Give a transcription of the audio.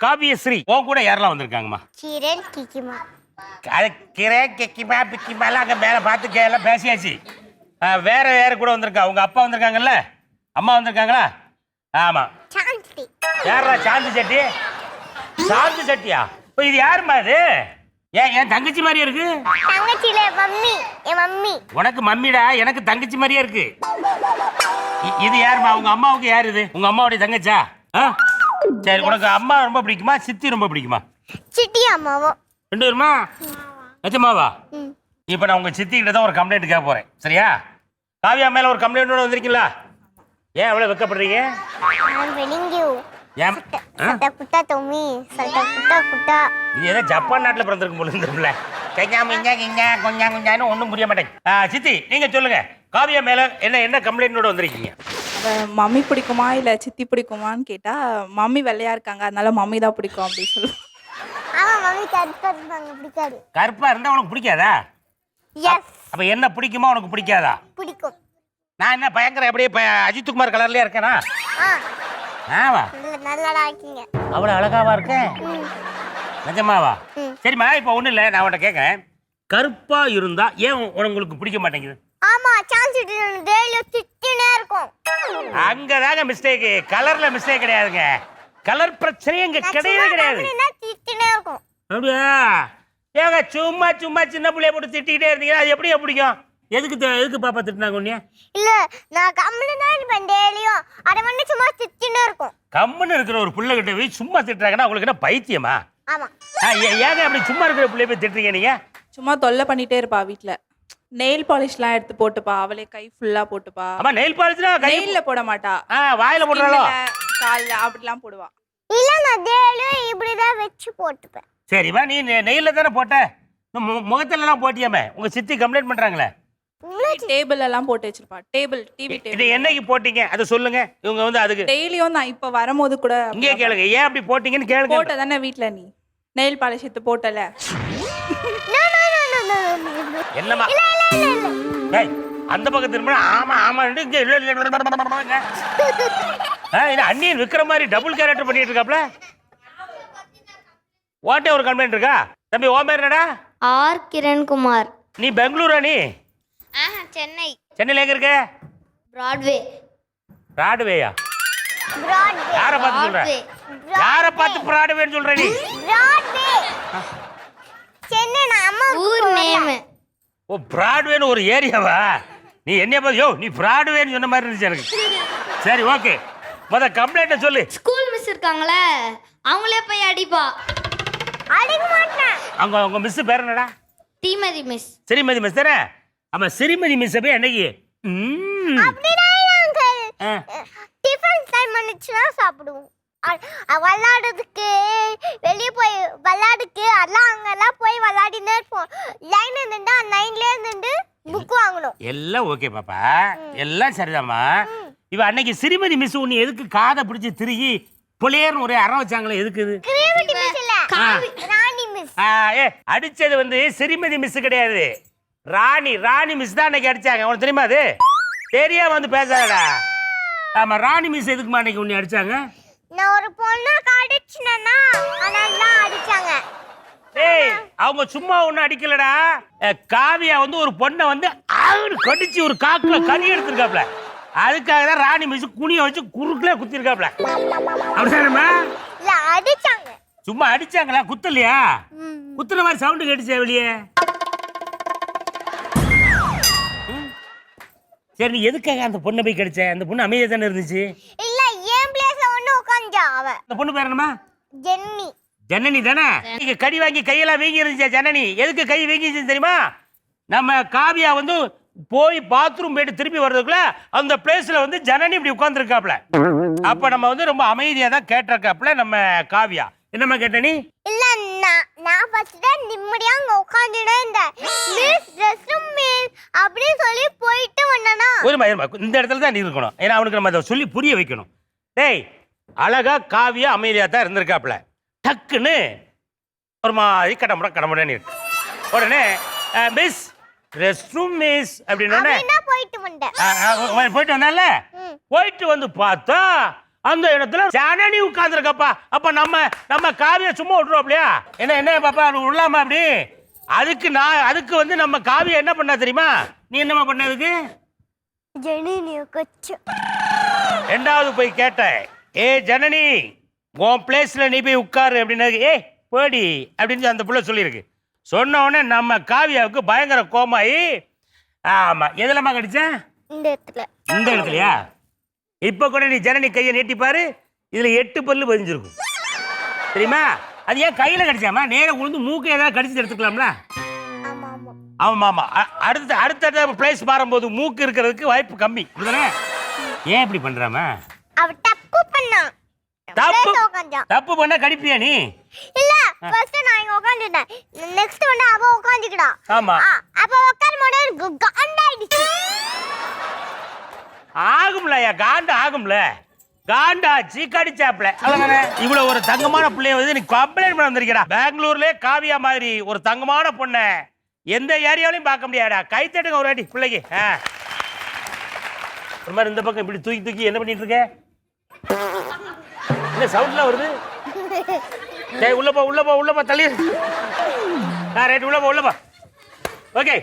காவியஸ்ரீ உன் கூட யாரெல்லாம் வந்திருக்காங்கம்மா? கிரண் கிக்கிமா. அது கிக்கிமா பிக்கிமாலாம் அங்கே மேலே பார்த்து எல்லாம் பேசியாச்சு. வேற யாரு கூட வந்திருக்கா? உங்க அப்பா வந்திருக்காங்கல்ல, அம்மா வந்திருக்காங்களா? ஆமாம். சாந்தி. யாரா சாந்தி செட்டி? சாந்தி செட்டியா? இப்போ இது யாருமா இது? என் தங்கச்சி மாதிரியே இருக்கு. தங்கச்சியில மம்மி, என் மம்மி. உனக்கு மம்மிடா, எனக்கு தங்கச்சி மாதிரியே இருக்கு. இது யாருமா? உங்க அம்மாவுக்கு யாரு இது? உங்க அம்மாவுடைய தங்கச்சா? சரி, உனக்கு அம்மா ரொம்ப பிடிக்குமா சித்தி ரொம்ப பிடிக்குமா? சித்தி அம்மாவும். ரெண்டு பேருமா? நிஜமாவா? இப்போ நான் உங்க சித்தி கிட்ட தான் ஒரு கம்ப்ளைண்ட் கேட்க போறேன், சரியா? காவியா மேல ஒரு கம்ப்ளைண்டோட வந்திருக்கீங்களா? ஏன் அவ்வளவு வெக்கப்படுறீங்க? ஏன் சட்ட குட்டா தொம்மி, சட்ட குட்டா குட்டா. இது ஏதோ ஜப்பான் நாட்டில் பிறந்திருக்கும் போல இந்த பிள்ளை. கொஞ்சம் கொஞ்சம் ஒன்றும் புரிய மாட்டேங்க. சித்தி நீங்க சொல்லுங்க, காவியா மேல என்ன கம்ப்ளைண்டோட வந்திருக்கீங்க? மம்மி பிடிக்குமா இல்லை சித்தி பிடிக்குமான்னு கேட்டால் மம்மி வெள்ளையா இருக்காங்க, அதனால மம்மி தான் பிடிக்கும் அப்படின்னு சொல்லுவோம். ஆமா, மம்மி கருப்பா இருப்பாங்க, பிடிக்காது. கருப்பா இருந்தா உனக்கு பிடிக்காதா? எஸ். அப்ப என்ன பிடிக்குமா உனக்கு பிடிக்காதா? பிடிக்கும். நான் என்ன பயங்கர அப்படியே அஜித் குமார் கலர்லயே இருக்கேனா? ஆமா. நல்லா இருக்கீங்க. அவ்வளவு அழகாவா இருக்கேன்? நிஜமாவா? சரிம்மா, இப்போ ஒண்ணும் இல்லை, நான் உன்கிட்ட கேட்கறேன், கருப்பா இருந்தா ஏன் உங்களுக்கு பிடிக்க மாட்டேங்குது? ஆமா, சான்ஸ் டெய்லி திட்டினே இருக்கும். அங்கதாங்க மிஸ்டேக், கலர்ல மிஸ்டேக் கிடையாதுங்க. கலர் பிரச்சனை இங்க கிடையவே கிடையாது. திட்டினே இருக்கும். அப்படியா? ஏங்க சும்மா சும்மா சின்ன பிள்ளைய போட்டு திட்டிக்கிட்டே இருந்தீங்கன்னா அது எப்படியா பிடிக்கும்? எதுக்கு பாப்பா திட்டினாங்க உன்னைய? இல்ல, நான் கம்முன்னு தான் இருப்பேன் டெய்லியும். அதை வந்து சும்மா திட்டினே இருக்கும். கம்முன்னு இருக்கிற ஒரு பிள்ளை கிட்ட போய் சும்மா திட்டுறாங்கன்னா உங்களுக்கு என்ன பைத்தியமா? ஆமா. ஏங்க அப்படி சும்மா இருக்கிற பிள்ளைய போய் திட்டுறீங்க நீங்க? சும்மா தொல்லை பண்ணிட்டே இருப்பா வீட்டில். நெயில் பாலிஷ்லாம் எடுத்து போட்டுப்பா, அவளே கை ஃபுல்லா போட்டுப்பா. ஆமா, நெயில் பாலிஷ்னா கையில போட மாட்டா, வாயில போடுறாளோ? கால்ல அப்படிலாம் போடுவா. இல்ல, நான் டெய்லியும் இப்படிதான் வச்சு போட்டுப்பேன். சரிவா, நீ நெயில தானே போட்ட, முகத்துல எல்லாம் போட்டியாமே? உங்க சித்தி கம்ப்ளைண்ட் பண்றாங்களே. டேபிள் எல்லாம் போட்டு வச்சிருப்பா, டேபிள் டிவி டேபிள். இது என்னைக்கு போட்டீங்க அதை சொல்லுங்க. இவங்க வந்து அதுக்கு டெய்லியும் தான் இப்ப வரும்போது கூட இங்கே கேளுங்க, ஏன் அப்படி போட்டீங்கன்னு கேளுங்க. போட்ட தானே வீட்ல நீ நெயில் பாலிஷ் எடுத்து போட்டல. என்னமா அந்த பக்கம் திரும்ப? ஆமா ஆமா, அண்ணியன் விக்கிற மாதிரி டபுள் கேரக்டர் பண்ணிட்டு இருக்காப்ல. ஓட்டே ஒரு கம்ப்ளைண்ட் இருக்கா? தம்பி ஓ பேர் என்னடா? ஆர் கிரண்குமார். நீ பெங்களூரா? நீ சென்னை. சென்னையில எங்க இருக்க? பிராட்வே. பிராட்வேயா? பிராட்வே. யாரை பார்த்து சொல்ற? யாரை பார்த்து பிராட்வேன்னு சொல்ற நீ? பிராட்வே சென்னை அம்மா ஊர் நேம். ஓ, பிராட்வேன்னு ஒரு ஏரியாவா? நீ என்ன பார்த்து யோ நீ பிராட்வேன்னு சொன்ன மாதிரி இருந்துச்சு எனக்கு. சரி ஓகே, முத கம்ப்ளைண்ட்டை சொல்லு. ஸ்கூல் மிஸ் இருக்காங்களே, அவங்களே போய் அடிப்பா. அடிக்க மாட்டேன். உங்க மிஸ் பேர் என்னடா? ஸ்ரீமதி மிஸ். ஸ்ரீமதி மிஸ் தானே? ஆமா, ஸ்ரீமதி மிஸ் போய் அன்னைக்கு அப்படிதான் அங்கிள். டிஃபன் டைம் வந்துச்சுன்னா சாப்பிடுவோம். விளையாடுறதுக்கு வெளியே போய் விளையாடுக்கு எல்லாம் அங்கெல்லாம் போய் விளையாடினே இருப்போம். லைன் நின்று லைன்லேயே நின்று புக் வாங்கணும். எல்லாம் ஓகே பாப்பா, எல்லாம் சரிதாம்மா. இவ அன்னைக்கு ஸ்ரீமதி மிஸ் உன்னை எதுக்கு காதை பிடிச்சி திருகி புளியர்னு ஒரே அறம் வச்சாங்களே, எதுக்கு இது? ராணி மிஸ். அடிச்சது வந்து ஸ்ரீமதி மிஸ் கிடையாது, ராணி மிஸ் தான் அன்னைக்கு அடிச்சாங்க. உனக்கு தெரியுமா? அது தெரியா வந்து பேசாதடா. ஆமா, ராணி மிஸ் எதுக்குமா அன்னைக்கு உன்னை அடிச்சாங்க? நான் ஒரு பொண்ணை அடிச்சினேன்னா அதனால தான் அடிச்சாங்க. ஏய், அவங்க சும்மா ஒன்னும் அடிக்கலடா. காவியா வந்து ஒரு பொண்ணை வந்து கடிச்சு ஒரு காக்குல கறி எடுத்திருக்காப்ல. அதுக்காக தான் ராணி மிஸ் குனிய வச்சு குறுக்குல குத்திருக்காப்ல. அப்படிதானம்மா? இல்ல, அடிச்சாங்க. சும்மா அடிச்சாங்களா? குத்தலையா? குத்துற மாதிரி சவுண்டு கேட்டுச்சே வெளியே. சரி, நீ எதுக்காக அந்த பொண்ணை போய் கடிச்ச? அந்த பொண்ணு அமைதியா தானே இருந்துச்சு. இல்ல, ஏன் பிளேஸ்ல ஒண்ணு உட்கார்ந்தா அவ. அந்த பொண்ணு பேர் என்னமா? ஜென்னி. ஜனனி தானே? நீங்க கடி வாங்கி கையெல்லாம் வீங்கி இருந்துச்சா ஜனனி? எதுக்கு கை வீங்கிச்சு தெரியுமா? நம்ம காவியா வந்து போய் பாத்ரூம் போயிட்டு திருப்பி வர்றதுக்குள்ள அந்த பிளேஸ்ல வந்து ஜனனி இப்படி உட்கார்ந்துருக்காப்ல. அப்ப நம்ம வந்து ரொம்ப அமைதியா தான் கேட்டிருக்காப்ல நம்ம காவியா. என்னம்மா கேட்ட நீ? இல்ல, நான் ஃபர்ஸ்ட் நிம்மதியா அங்க உட்கார்ந்துட்டே இருந்தேன். மிஸ் ரெஸ்ட்ரூம் மிஸ் அப்படி சொல்லி போயிட்டு வந்தனா. ஒருமா இந்த இடத்துல தான் நீ இருக்கணும். ஏன்னா அவனுக்கு நம்ம அதை சொல்லி புரிய வைக்கணும். டேய், அழகா காவியா அமைதியா தான் இருந்திருக்காப்ல. டக்குன்னு ஒரு மாதிரி கடமுடன்னு இருக்கு. உடனே மிஸ் ரெஸ்ட் ரூம் மிஸ் அப்படின்னு போயிட்டு வந்தேன். போயிட்டு வந்தால. போயிட்டு வந்து பார்த்தா அந்த இடத்துல ஜனனி உட்கார்ந்துருக்கப்பா. அப்ப நம்ம காவியா சும்மா விட்டுருவோம்லையா? என்ன பாப்பா விடலாமா அப்படி? அதுக்கு வந்து நம்ம காவியா என்ன பண்ணா தெரியுமா? நீ என்னமா பண்ணதுக்கு? ஜனனி கொச்சு. ரெண்டாவது போய் கேட்டேன், ஏ ஜனனி உன் பிளேஸ்ல நீ போய் உட்காரு அப்படின்னு. ஏய் போடி அப்படின்னு அந்த புள்ள சொல்லியிருக்கு. சொன்ன உடனே நம்ம காவியாவுக்கு பயங்கர கோமாயி, ஆமா எதுலமா கடிச்சேன்? இந்த இடத்துலயா? இப்ப கூட நீ ஜனனி கையை நீட்டி பாரு, இதுல 8 பல்லு பதிஞ்சிருக்கும் தெரியுமா? அது ஏன் கையில கடிச்சாமா? நேரம் உழுந்து மூக்கு ஏதாவது கடிச்சு எடுத்துக்கலாம்ல? ஆமா. அடுத்த பிளேஸ் மாறும்போது மூக்கு இருக்கிறதுக்கு வாய்ப்பு கம்மி. ஏன் இப்படி பண்றாமா? அவ தப்பு பண்ணா. தப்பு பண்ணா கடிப்பியா நீ? இல்ல, ஃபர்ஸ்ட் நான் இங்க உட்கார்ந்துட்டேன். நெக்ஸ்ட் வந்து அவ உட்கார்ந்துட்டா. ஆமா. அப்ப உட்காரும்போது எனக்கு காண்டாயிடுச்சு. ஆகும்லயா? ஆகும்ல. காண்டாச்சு கடிச்சாப்ல. அவ்வளவுதானே. இவ்வளவு ஒரு தங்கமான பிள்ளைய வந்து நீ கம்ப்ளைண்ட் பண்ண வந்திருக்கடா. பெங்களூர்ல காவியா மாதிரி ஒரு தங்கமான பொண்ணை எந்த ஏரியாவிலையும் பார்க்க முடியாடா. கை தட்டுங்க ஒரு வாட்டி பிள்ளைக்கு. ஒரு மாதிரி இந்த பக்கம் இப்படி தூக்கி என்ன பண்ணிட்டு இருக்க? என்ன சவுண்ட்லாம் வருது? உள்ள போ தள்ளி. ரைட் உள்ள போ. ஓகே.